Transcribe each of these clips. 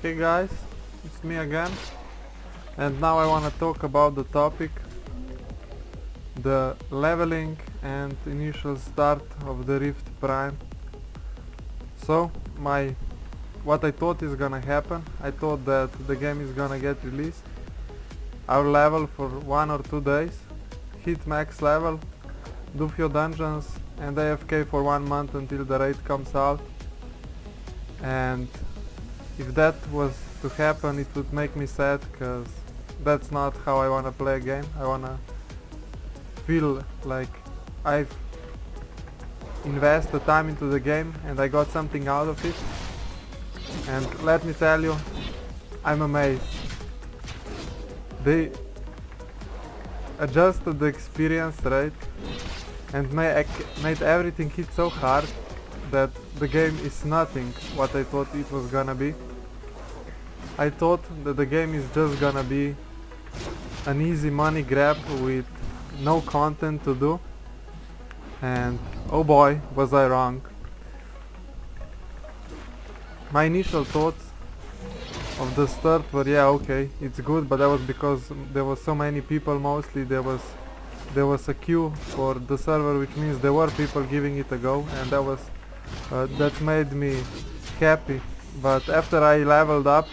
Hey guys, it's me again, and now I wanna talk about the topic, the leveling and initial start of the Rift Prime. So, what I thought is gonna happen, I thought that the game is gonna get released. I'll level for 1 or 2 days, hit max level, do few dungeons, and AFK for 1 month until the raid comes out. And if that was to happen, it would make me sad, cause that's not how I wanna play a game. I wanna feel like I've invested time into the game and I got something out of it. And let me tell you, I'm amazed. They adjusted the experience rate and made everything hit so hard that the game is nothing what I thought it was gonna be. I thought that the game is just gonna be an easy money grab with no content to do, and oh boy, was I wrong. My initial thoughts of the start were, yeah, okay, it's good, but that was because there was so many people. Mostly there was a queue for the server, which means there were people giving it a go, and that made me happy. But after I leveled up,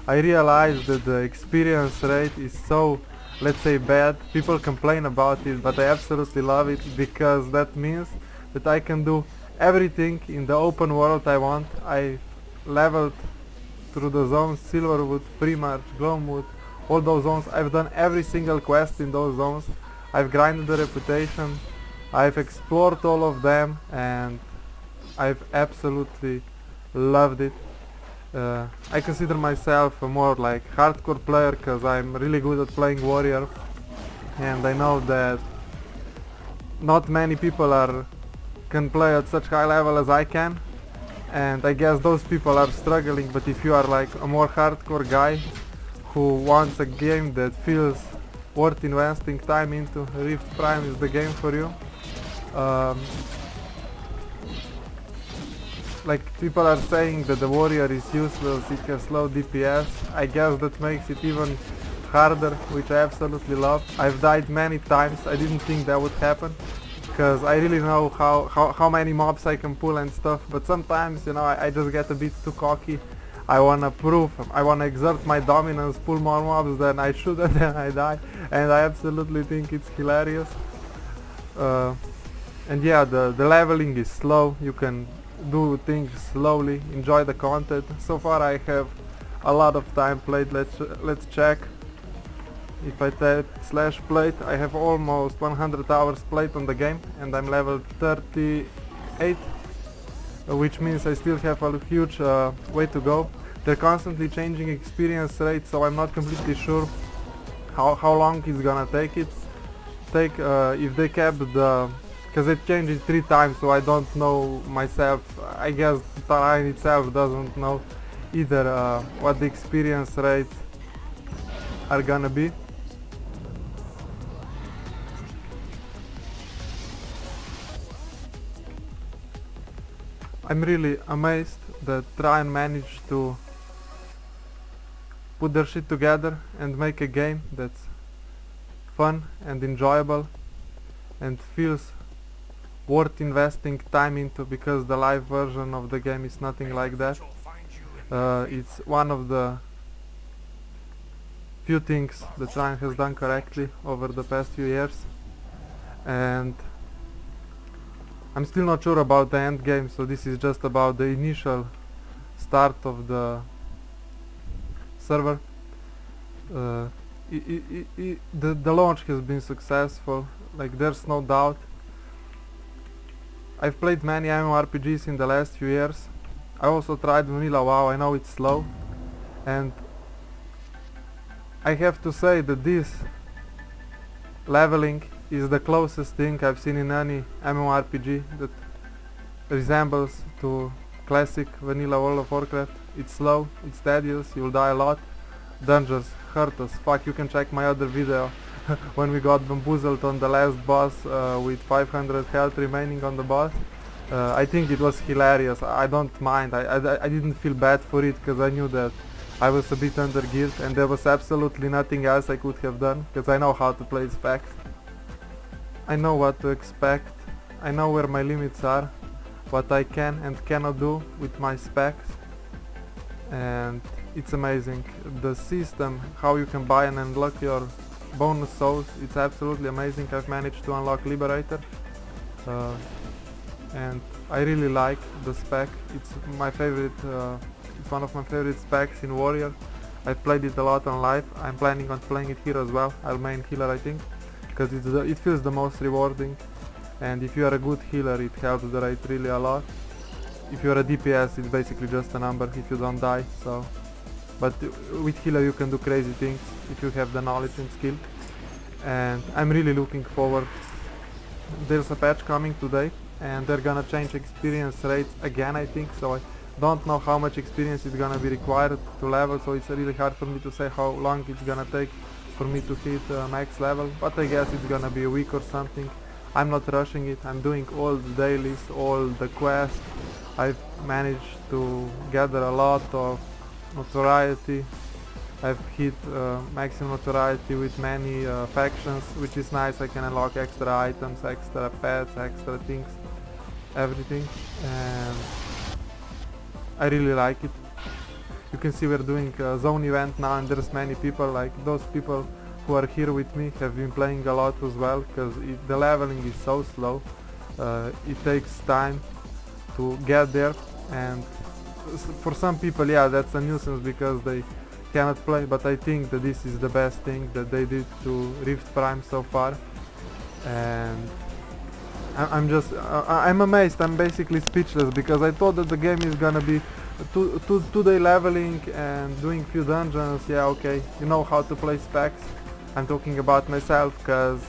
I realized that the experience rate is so, let's say, bad. People complain about it, but I absolutely love it, because that means that I can do everything in the open world I want. I leveled through the zones: Silverwood, Primarch, Gloamwood, all those zones. I've done every single quest in those zones. I've grinded the reputation, I've explored all of them, and I've absolutely loved it. I consider myself a more like hardcore player, because I'm really good at playing warrior, and I know that not many people can play at such high level as I can, and I guess those people are struggling. But if you are like a more hardcore guy who wants a game that feels worth investing time into, Rift Prime is the game for you. Like, people are saying that the warrior is useless, it has low DPS. I guess that makes it even harder, which I absolutely love. I've died many times. I didn't think that would happen, because I really know how many mobs I can pull and stuff, but sometimes, you know, I just get a bit too cocky. I wanna prove, I wanna exert my dominance, pull more mobs than I should, and then I die, and I absolutely think it's hilarious. And yeah, the leveling is slow. You can do things slowly, enjoy the content. So far I have a lot of time played. Let's check. If I tap /played, I have almost 100 hours played on the game, and I'm level 38, which means I still have a huge way to go. They're constantly changing experience rate, so I'm not completely sure how long it's gonna take if they kept the, because it changed it 3 times, so I don't know myself. I guess Terrain itself doesn't know either what the experience rates are gonna be. I'm really amazed that Terrain managed to put their shit together and make a game that's fun and enjoyable and feels worth investing time into, because the live version of the game is nothing like that. It's one of the few things that Terrain has done correctly over the past few years, and I'm still not sure about the end game, so this is just about the initial start of the server. The launch has been successful, like, there's no doubt. I've played many MMORPGs in the last few years. I also tried vanilla WoW. I know it's slow, and I have to say that this leveling is the closest thing I've seen in any MMORPG that resembles to classic vanilla World of Warcraft. It's slow, it's tedious, you'll die a lot. Dungeons hurt us. Fuck, you can check my other video when we got bamboozled on the last boss with 500 health remaining on the boss. I think it was hilarious. I don't mind. I didn't feel bad for it, because I knew that I was a bit under geared and there was absolutely nothing else I could have done because I know how to play specs. I know what to expect, I know where my limits are, what I can and cannot do with my specs, and it's amazing. The system, how you can buy and unlock your bonus souls, it's absolutely amazing. I've managed to unlock Liberator, and I really like the spec. It's my favorite, it's one of my favorite specs in Warrior. I've played it a lot on live. I'm planning on playing it here as well. I'll main healer, I think, because it feels the most rewarding, and if you are a good healer it helps the rate really a lot. If you are a DPS it's basically just a number if you don't die, so but with healer you can do crazy things if you have the knowledge and skill, and I'm really looking forward. There's a patch coming today and they're gonna change experience rates again, I think, so I don't know how much experience is gonna be required to level, so it's really hard for me to say how long it's gonna take for me to hit max level, but I guess it's gonna be a week or something. I'm not rushing it, I'm doing all the dailies, all the quests. I've managed to gather a lot of notoriety. I've hit maximum notoriety with many factions, which is nice. I can unlock extra items, extra pets, extra things, everything, and I really like it. You can see we're doing a zone event now and there's many people, like those people who are here with me have been playing a lot as well, because the leveling is so slow. It takes time to get there, and for some people, yeah, that's a nuisance because they cannot play, but I think that this is the best thing that they did to Rift Prime so far, and I'm amazed. I'm basically speechless because I thought that the game is gonna be two-day leveling and doing few dungeons. Yeah, okay, you know how to play specs. I'm talking about myself because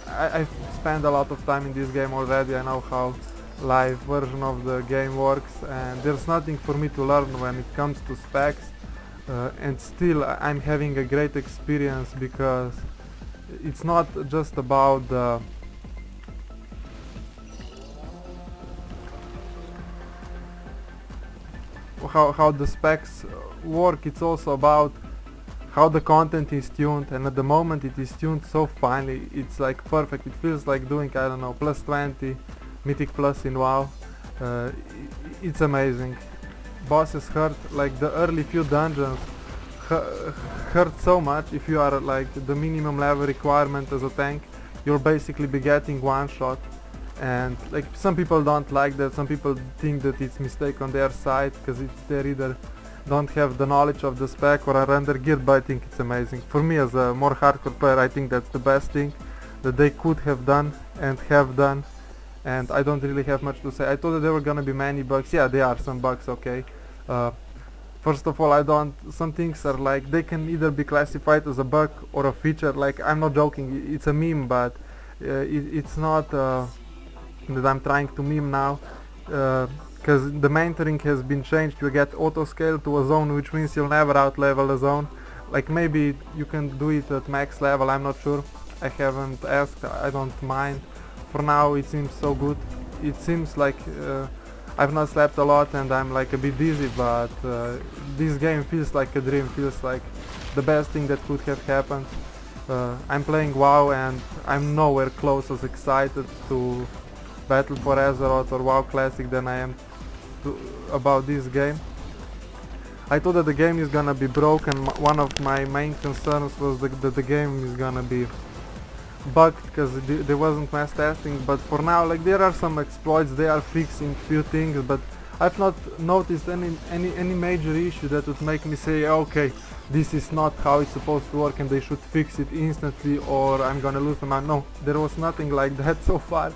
I've spent a lot of time in this game already. I know how live version of the game works, and there's nothing for me to learn when it comes to specs, and still I'm having a great experience because it's not just about the how the specs work, it's also about how the content is tuned, and at the moment it is tuned so finely, it's like perfect. It feels like doing, I don't know, plus 20 Mythic Plus in WoW. It's amazing. Bosses hurt, like the early few dungeons hurt so much. If you are like the minimum level requirement as a tank, you'll basically be getting one shot, and like some people don't like that. Some people think that it's mistake on their side because they either don't have the knowledge of the spec or are under geared, but I think it's amazing. For me as a more hardcore player, I think that's the best thing that they could have done and have done, and I don't really have much to say. I thought that there were gonna be many bugs. Yeah, there are some bugs, okay. First of all, some things are like, they can either be classified as a bug or a feature. Like, I'm not joking, it's a meme, but it's not that I'm trying to meme now, because the mentoring has been changed. You get auto scale to a zone, which means you'll never out level a zone. Like, maybe you can do it at max level, I'm not sure. I haven't asked, I don't mind. For now it seems so good. It seems like I've not slept a lot and I'm like a bit dizzy, but this game feels like a dream, feels like the best thing that could have happened. I'm playing WoW and I'm nowhere close as excited to Battle for Azeroth or WoW Classic than I am about this game. I thought that the game is gonna be broken. One of my main concerns was that the game is gonna be bugged because there wasn't mass testing, but for now, like, there are some exploits, they are fixing few things, but I've not noticed any major issue that would make me say, okay, this is not how it's supposed to work and they should fix it instantly or I'm gonna lose my mind. No, there was nothing like that so far.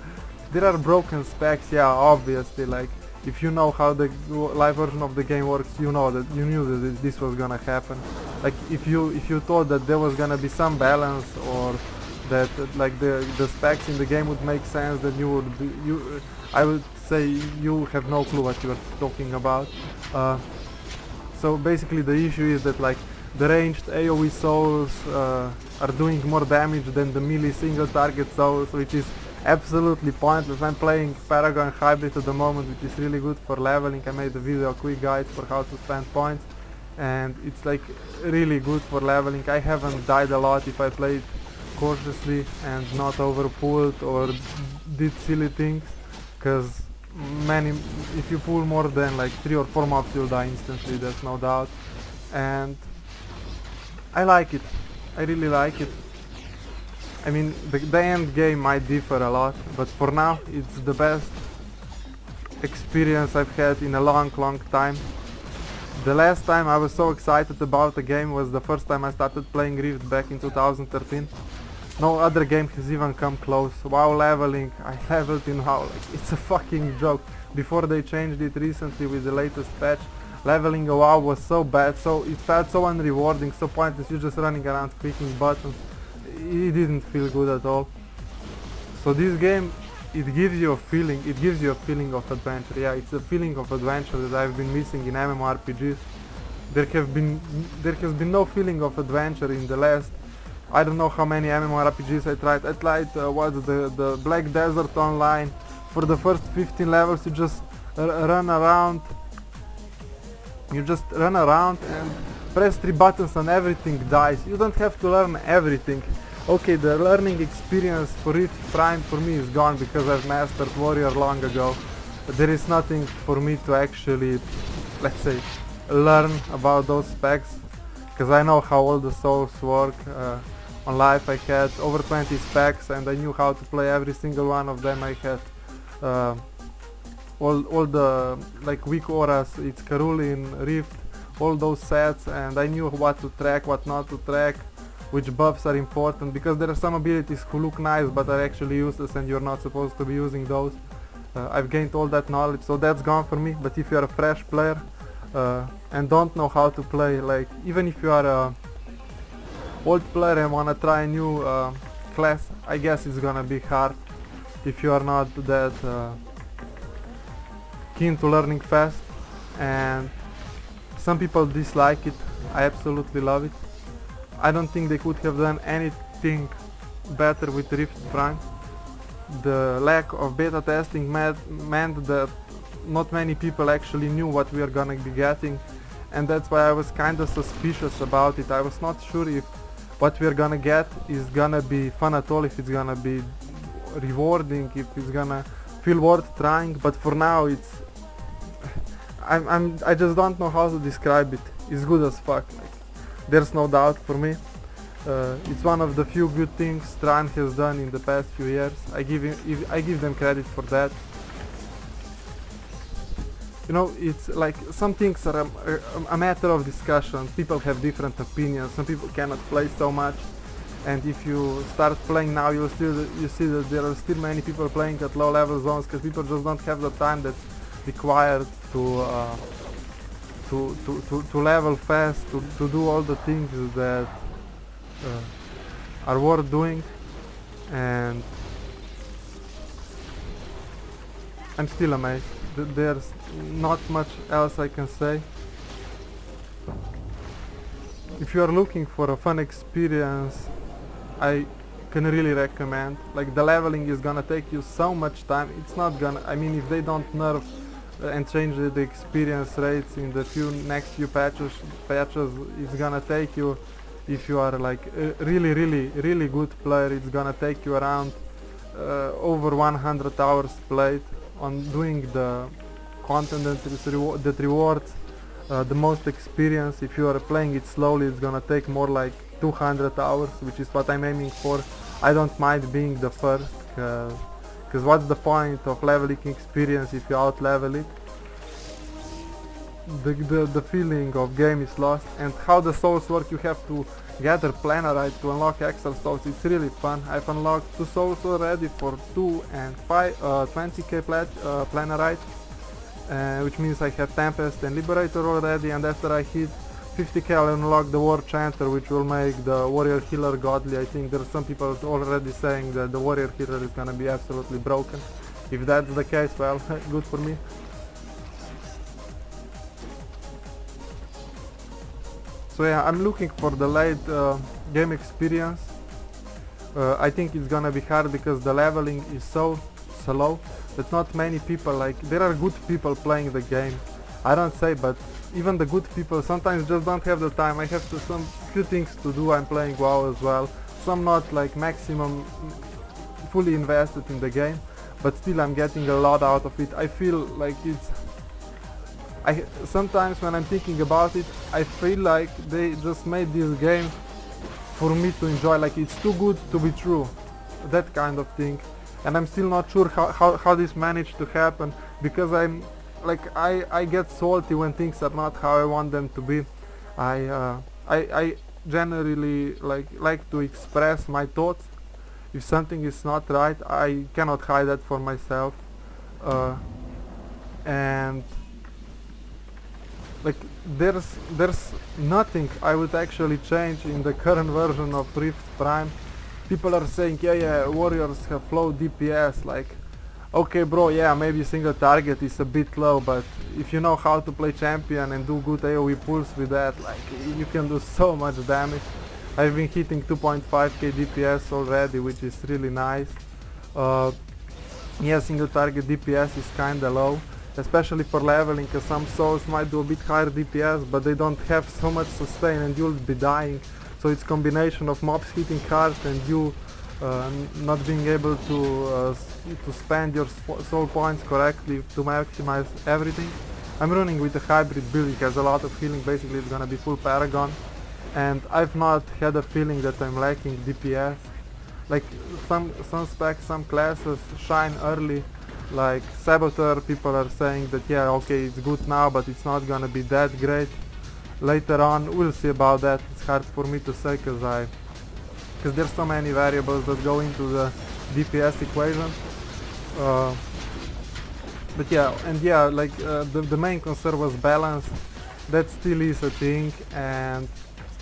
There are broken specs, yeah, obviously. Like, if you know how the live version of the game works, you knew that this was gonna happen. Like, if you thought that there was gonna be some balance or that like the specs in the game would make sense, then I would say you have no clue what you are talking about. So basically the issue is that like the ranged AoE souls are doing more damage than the melee single target souls, which is absolutely pointless. I'm playing Paragon Hybrid at the moment, which is really good for leveling. I made a video, quick guide for how to spend points, and it's like really good for leveling. I haven't died a lot if I played cautiously and not overpulled or did silly things, because many, if you pull more than like 3 or 4 mobs you'll die instantly, there's no doubt. And I like it, I really like it. I mean, the end game might differ a lot, but for now it's the best experience I've had in a long time. The last time I was so excited about a game was the first time I started playing Rift back in 2013. No other game has even come close. WoW leveling, I leveled in WoW, like, it's a fucking joke. Before they changed it recently with the latest patch, leveling a WoW was so bad, so it felt so unrewarding, so pointless, you're just running around clicking buttons. It didn't feel good at all. So this game, it gives you a feeling of adventure. Yeah, it's a feeling of adventure that I've been missing in MMORPGs. There has been no feeling of adventure in the last, I don't know how many MMORPGs I tried. I tried what's the Black Desert Online. For the first 15 levels you just run around. You just run around and press 3 buttons and everything dies. You don't have to learn everything. Okay, the learning experience for Rift Prime for me is gone because I've mastered Warrior long ago. But there is nothing for me to actually, let's say, learn about those specs, because I know how all the souls work. On life I had over 20 specs and I knew how to play every single one of them. I had all the like weak auras, it's Karuli in Rift, all those sets, and I knew what to track, what not to track, which buffs are important, because there are some abilities who look nice but are actually useless and you're not supposed to be using those. I've gained all that knowledge, so that's gone for me. But if you're a fresh player and don't know how to play, like even if you are a old player and wanna try a new class, I guess it's gonna be hard if you are not that keen to learning fast. And some people dislike it, I absolutely love it. I don't think they could have done anything better with Rift Prime. The lack of beta testing meant that not many people actually knew what we are gonna be getting, and that's why I was kinda suspicious about it. I was not sure if what we are gonna get is gonna be fun at all, if it's gonna be rewarding, if it's gonna feel worth trying. But for now it's I just don't know how to describe it. It's good as fuck, like, there's no doubt for me. It's one of the few good things Tran has done in the past few years. I give them credit for that. You know, it's like some things are a matter of discussion. People have different opinions. Some people cannot play so much, and if you start playing now, you see that there are still many people playing at low level zones because people just don't have the time that's required to level fast, to do all the things that are worth doing. And I'm still amazed. There's not much else I can say. If you are looking for a fun experience, I can really recommend. Like, the leveling is gonna take you so much time. It's not gonna, I mean, if they don't nerf and change the experience rates in the next few patches, it's gonna take you, if you are like a really good player, it's gonna take you around over 100 hours played on doing the content that rewards the most experience. If you are playing it slowly, it's gonna take more like 200 hours, which is what I'm aiming for. I don't mind being the first, because what's the point of leveling experience if you out level it? The feeling of game is lost. And how the souls work, you have to gather planarite to unlock extra souls. It's really fun. I've unlocked 2 souls already for 2 and 20k planarite, which means I have Tempest and Liberator already, and after I hit 50k I'll unlock the War Chanter, which will make the Warrior Healer godly. I think there are some people already saying that the Warrior Healer is gonna be absolutely broken. If that's the case, well, good for me. So yeah, I'm looking for the late game experience. I think it's gonna be hard because the leveling is so slow that not many people, like, there are good people playing the game, I don't say, but even the good people sometimes just don't have the time. I have some few things to do. I'm playing WoW as well, so I'm not like maximum fully invested in the game, but still I'm getting a lot out of it. I feel like sometimes when I'm thinking about it, I feel like they just made this game for me to enjoy, like it's too good to be true, that kind of thing. And I'm still not sure how this managed to happen, because I'm like I get salty when things are not how I want them to be. I generally like to express my thoughts. If something is not right, I cannot hide that for myself, and like there's nothing I would actually change in the current version of Rift Prime. People are saying, yeah, warriors have low DPS, like, okay bro, yeah, maybe single target is a bit low, but if you know how to play champion and do good AoE pulls with that, like, you can do so much damage. I've been hitting 2.5k DPS already, which is really nice. Yeah, single target DPS is kinda low, especially for leveling, cause some souls might do a bit higher DPS, but they don't have so much sustain and you'll be dying. So it's combination of mobs hitting hard and you not being able to spend your soul points correctly to maximize everything. I'm running with a hybrid build. It has a lot of healing. Basically it's gonna be full Paragon, and I've not had a feeling that I'm lacking DPS. Like some specs, some classes shine early, like Saboteur. People are saying that yeah, okay, it's good now, but it's not gonna be that great later on. We'll see about that. It's hard for me to say because there's so many variables that go into the DPS equation. But yeah, and yeah, like the main concern was balance. That still is a thing, and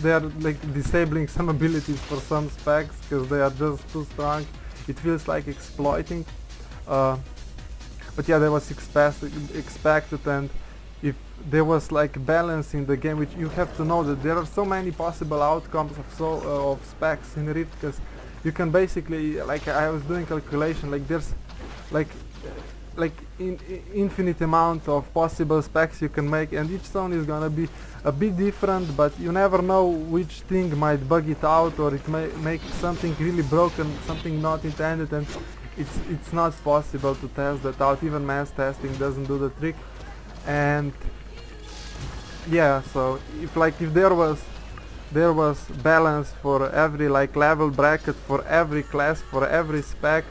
they are like disabling some abilities for some specs because they are just too strong. It feels like exploiting. But yeah, that was expected, and if there was like balance in the game, which you have to know that there are so many possible outcomes of specs in Rift, because you can basically, like I was doing calculation, like there's like infinite amount of possible specs you can make, and each zone is gonna be a bit different, but you never know which thing might bug it out, or it may make something really broken, something not intended, and it's not possible to test that out. Even mass testing doesn't do the trick. And yeah, so if there was balance for every like level bracket, for every class, for every spec,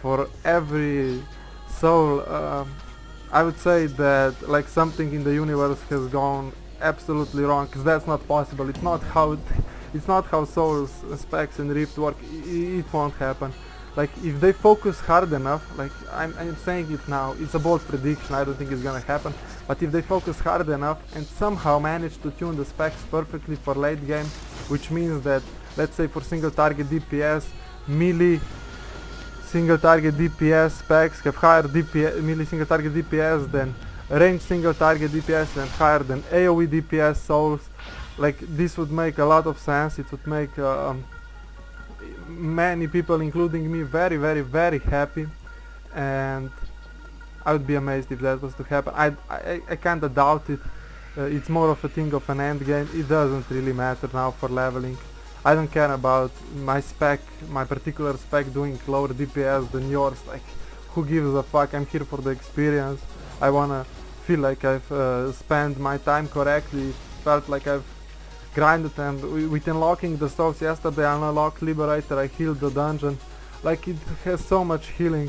for every soul, I would say that like something in the universe has gone absolutely wrong, because that's not possible. It's not how souls, specs and Rift work. It won't happen. Like if they focus hard enough, like I'm saying it now, it's a bold prediction, I don't think it's gonna happen, but if they focus hard enough and somehow manage to tune the specs perfectly for late game, which means that, let's say for single target DPS, melee single target DPS specs have higher melee single target DPS than range single target DPS and higher than AoE DPS souls, like this would make a lot of sense. It would make many people, including me, very, very, very happy, and I would be amazed if that was to happen. I kinda doubt it. It's more of a thing of an end game. It doesn't really matter now for leveling. I don't care about my spec, my particular spec doing lower DPS than yours. Like, who gives a fuck? I'm here for the experience. I wanna feel like I've spent my time correctly, felt like I've grinded, and with unlocking the souls yesterday, I unlocked Liberator, I healed the dungeon. Like, it has so much healing.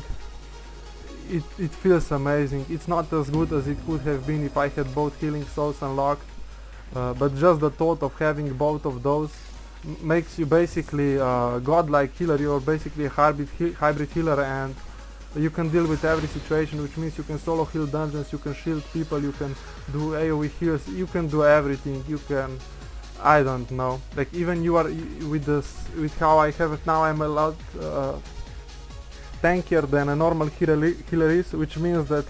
It feels amazing. It's not as good as it could have been if I had both healing souls unlocked, but just the thought of having both of those makes you basically a godlike healer. You're basically a hybrid healer, and you can deal with every situation, which means you can solo heal dungeons, you can shield people, you can do AoE heals, you can do everything. You can, I don't know, like even you are with how I have it now, I'm a lot tankier than a normal healer is, which means that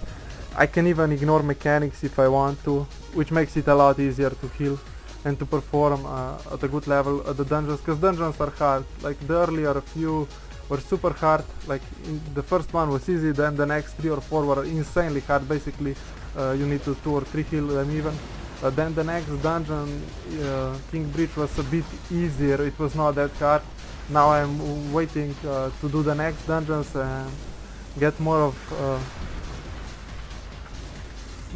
I can even ignore mechanics if I want to, which makes it a lot easier to heal and to perform at a good level at the dungeons, because dungeons are hard. Like the earlier few were super hard, like the first one was easy, then the next 3 or 4 were insanely hard. Basically you need to 2 or 3 heal them even, Then the next dungeon, King Breach, was a bit easier. It was not that hard. Now I'm waiting to do the next dungeons and get more of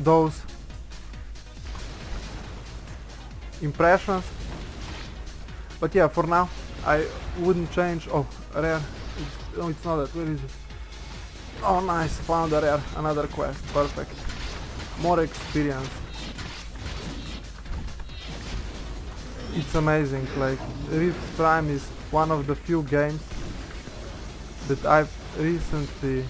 those impressions. But yeah, for now I wouldn't change. Oh, rare. It's not that. Where is it? Oh, nice, found a rare. Another quest. Perfect. More experience. It's amazing. Like, Rift Prime is one of the few games that I've recently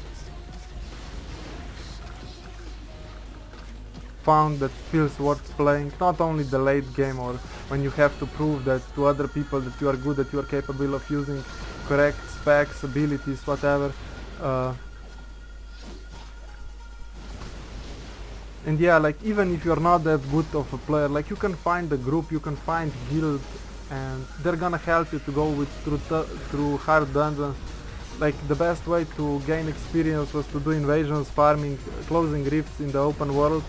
found that feels worth playing. Not only the late game, or when you have to prove that to other people that you are good, that you are capable of using correct specs, abilities, whatever. And yeah, like, even if you're not that good of a player, like, you can find a group, you can find guild, and they're gonna help you to go through hard dungeons. Like, the best way to gain experience was to do invasions, farming, closing rifts in the open world.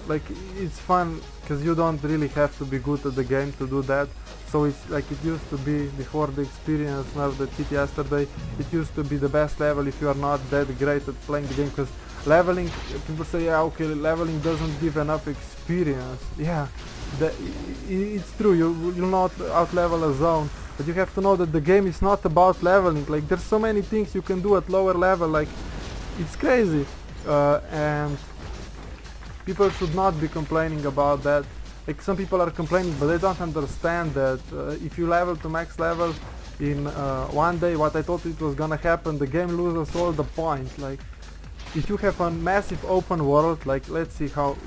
Like, it's fun because you don't really have to be good at the game to do that. So it's like it used to be before the experience, now the cheat yesterday. It used to be the best level if you are not that great at playing the game, because leveling, people say, yeah, okay, leveling doesn't give enough experience. Yeah, it's true, you'll not out-level a zone, but you have to know that the game is not about leveling. Like, there's so many things you can do at lower level, like, it's crazy. And people should not be complaining about that. Like, some people are complaining, but they don't understand that if you level to max level in one day, what I thought it was gonna happen, the game loses all the point. Like, if you have a massive open world, like, let's see how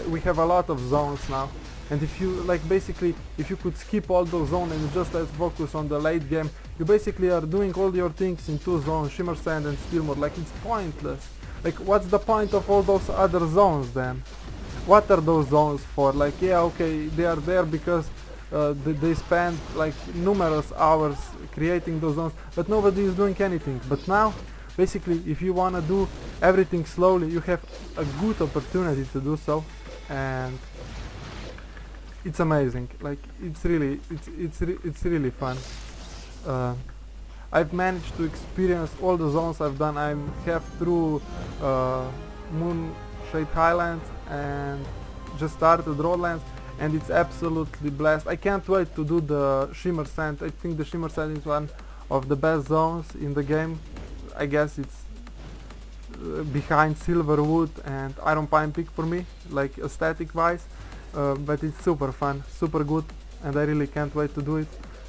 we have a lot of zones now, and if you, like, basically, if you could skip all those zones and just let's focus on the late game, you basically are doing all your things in 2 zones, Shimmer Sand and Steal Mode. Like, it's pointless. Like, what's the point of all those other zones then? What are those zones for? Like, yeah, okay, they are there because they spend like numerous hours creating those zones, but nobody is doing anything. But now, basically, if you wanna do everything slowly, you have a good opportunity to do so, and it's amazing. Like, it's really fun. I've managed to experience all the zones I've done. I have through Moonshade Highlands and just started Roadlands, and it's absolutely blessed. I can't wait to do the Shimmer Sand. I think the Shimmer Sand is one of the best zones in the game. I guess it's behind Silverwood and Iron Pine Peak for me, like, aesthetic wise, but it's super fun, super good, and I really can't wait to do it.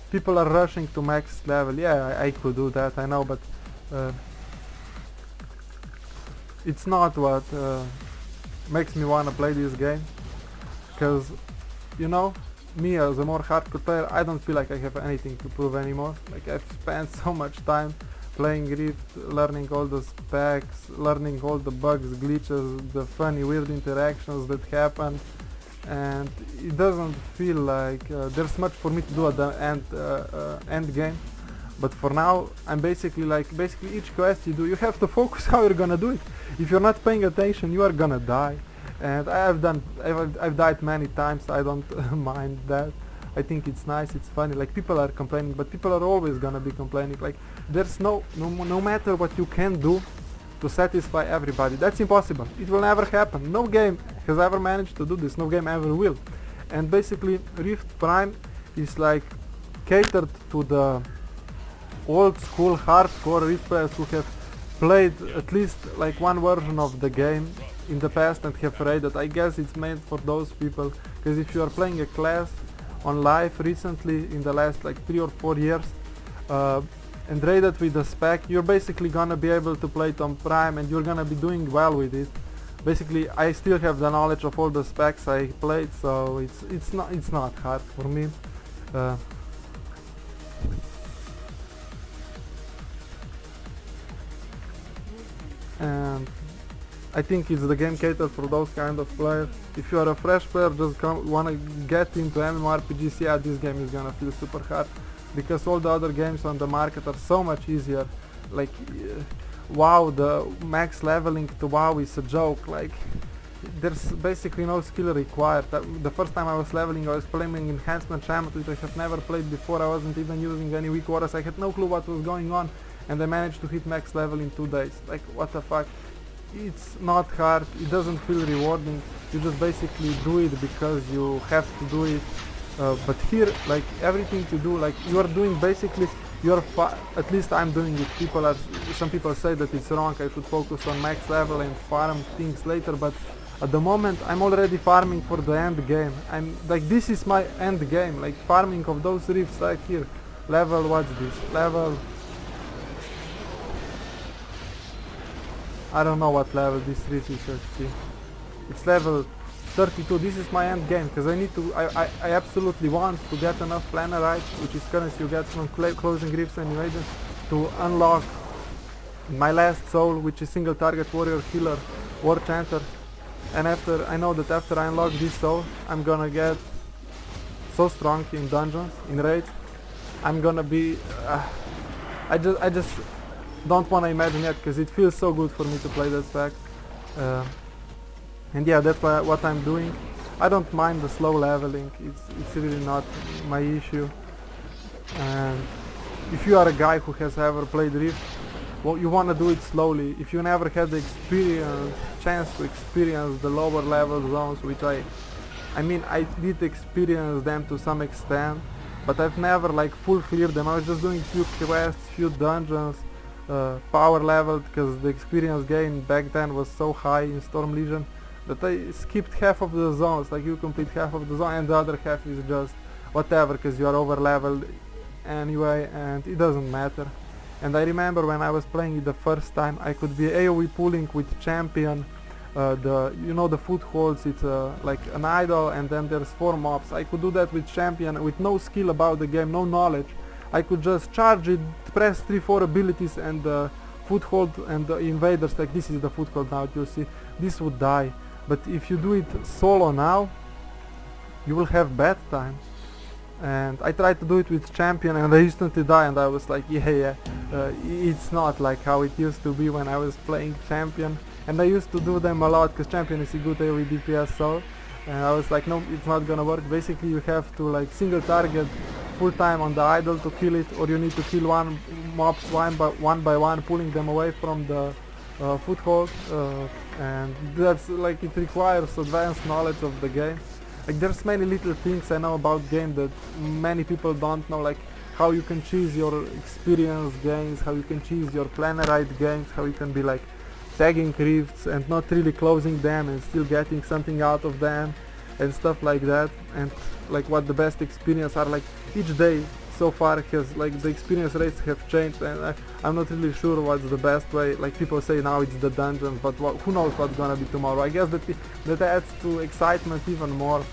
People are rushing to max level. Yeah, I could do that, I know, but it's not what makes me wanna play this game, because, you know, me as a more hardcore player, I don't feel like I have anything to prove anymore. Like, I've spent so much time playing Rift, learning all the specs, learning all the bugs, glitches, the funny weird interactions that happen, and it doesn't feel like there's much for me to do at the end game. But for now, I'm basically each quest you do, you have to focus how you're gonna do it. If you're not paying attention, you are gonna die. And I've died many times. I don't mind that. I think it's nice, it's funny. Like, people are complaining, but people are always gonna be complaining. Like, there's no matter what you can do to satisfy everybody. That's impossible. It will never happen. No game has ever managed to do this. No game ever will. And basically, Rift Prime is like catered to the old school hardcore Rift players who have played at least like one version of the game in the past and have raided. I guess it's made for those people, because if you are playing a class on live recently in the last like 3 or 4 years and raided with the spec, you're basically gonna be able to play it on Prime and you're gonna be doing well with it. Basically, I still have the knowledge of all the specs I played, so it's not hard for me. And I think it's the game catered for those kind of players. If you are a fresh player, just wanna get into MMORPGs, yeah, this game is gonna feel super hard, because all the other games on the market are so much easier. Like, WoW, the max leveling to WoW is a joke. Like, there's basically no skill required. The first time I was leveling, I was playing enhancement shaman, which I have never played before. I wasn't even using any weak waters. I had no clue what was going on, and I managed to hit max level in 2 days. Like, what the fuck? It's not hard, it doesn't feel rewarding, you just basically do it because you have to do it. But here, like, everything you do, like, you are doing basically, at least I'm doing it. Some people say that it's wrong, I should focus on max level and farm things later, but at the moment I'm already farming for the end game. I'm like, this is my end game, like farming of those reefs right here. Level, what's this? Level, I don't know what level this reach is actually. It's level 32. This is my end game because I absolutely want to get enough planarite, which is currency you get from closing reefs and invasion, to unlock my last soul, which is single target warrior killer war chanter. And I know that after I unlock this soul, I'm gonna get so strong in dungeons, in raids. I'm gonna be I just don't want to imagine yet, because it feels so good for me to play that stack. And yeah, that's what I'm doing. I don't mind the slow leveling, it's really not my issue. And if you are a guy who has ever played Rift, well, you want to do it slowly. If you never had the chance to experience the lower level zones, which I mean I did experience them to some extent, but I've never like full cleared them. I was just doing few quests, few dungeons, power leveled, because the experience gain back then was so high in Storm Legion that I skipped half of the zones. Like, you complete half of the zone and the other half is just whatever, because you are over leveled anyway and it doesn't matter. And I remember when I was playing it the first time, I could be AoE pulling with champion, the footholds, it's like an idol and then there's 4 mobs. I could do that with champion with no skill about the game, no knowledge. I could just charge it, press 3-4 abilities and foothold and the invaders, like this is the foothold now, you'll see, this would die. But if you do it solo now, you will have bad time. And I tried to do it with champion and I instantly die, and I was like, it's not like how it used to be when I was playing champion. And I used to do them a lot because champion is a good AoE DPS soul. And I was like, no, it's not gonna work. Basically you have to like single target full time on the idol to kill it, or you need to kill one mobs one by one, pulling them away from the foothold, and that's like, it requires advanced knowledge of the game. Like, there's many little things I know about game that many people don't know, like how you can choose your experience gains, how you can choose your planarite gains, how you can be like tagging rifts and not really closing them and still getting something out of them and stuff like that. And like what the best experience are, like each day so far has, like, the experience rates have changed, and I'm not really sure what's the best way. Like, people say now it's the dungeon, but who knows what's gonna be tomorrow. I guess that adds to excitement even more.